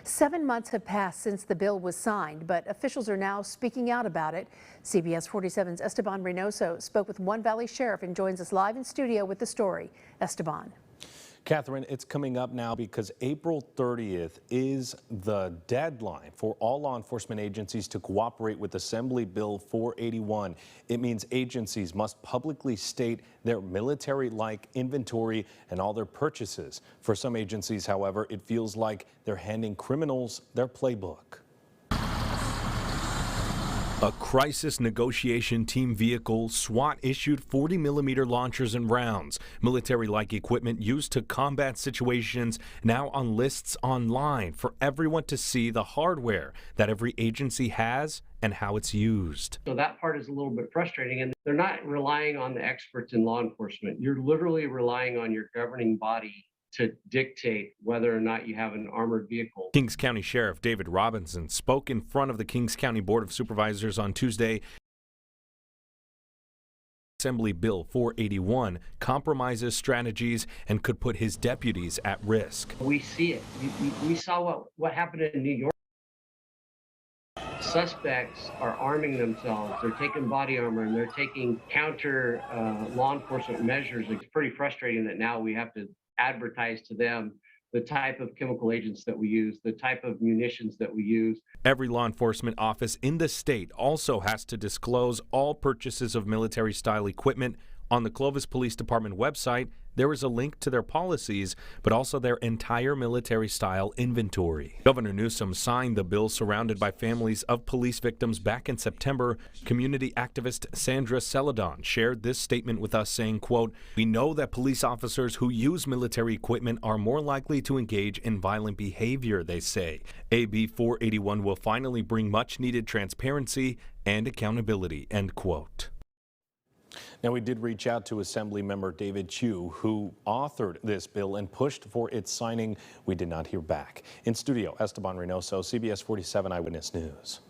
7 months have passed since the bill was signed, but officials are now speaking out about it. CBS 47's Esteban Reynoso spoke with One Valley Sheriff and joins us live in studio with the story. Esteban. Catherine, it's coming up now because April 30th is the deadline for all law enforcement agencies to cooperate with Assembly Bill 481. It means agencies must publicly state their military-like inventory and all their purchases. For some agencies, however, it feels like they're handing criminals their playbook. A crisis negotiation team vehicle, SWAT issued 40mm launchers and rounds, military-like equipment used to combat situations, now on lists online for everyone to see the hardware that every agency has and how it's used. So that part is a little bit frustrating, and they're not relying on the experts in law enforcement. You're literally relying on your governing body to dictate whether or not you have an armored vehicle. Kings County Sheriff David Robinson spoke in front of the Kings County Board of Supervisors on Tuesday. Assembly Bill 481 compromises strategies and could put his deputies at risk. We see it. We saw what happened in New York. Suspects are arming themselves. They're taking body armor and they're taking counter law enforcement measures. It's pretty frustrating that now we have to advertise to them the type of chemical agents that we use, the type of munitions that we use. Every law enforcement office in the state also has to disclose all purchases of military-style equipment. On the Clovis Police Department website, there is a link to their policies, but also their entire military-style inventory. Governor Newsom signed the bill surrounded by families of police victims back in September. Community activist Sandra Celadon shared this statement with us saying, quote, "We know that police officers who use military equipment are more likely to engage in violent behavior," they say. AB 481 will finally bring much-needed transparency and accountability, end quote. Now, we did reach out to Assembly Member David Chiu, who authored this bill and pushed for its signing. We did not hear back. In studio, Esteban Reynoso, CBS 47 Eyewitness News.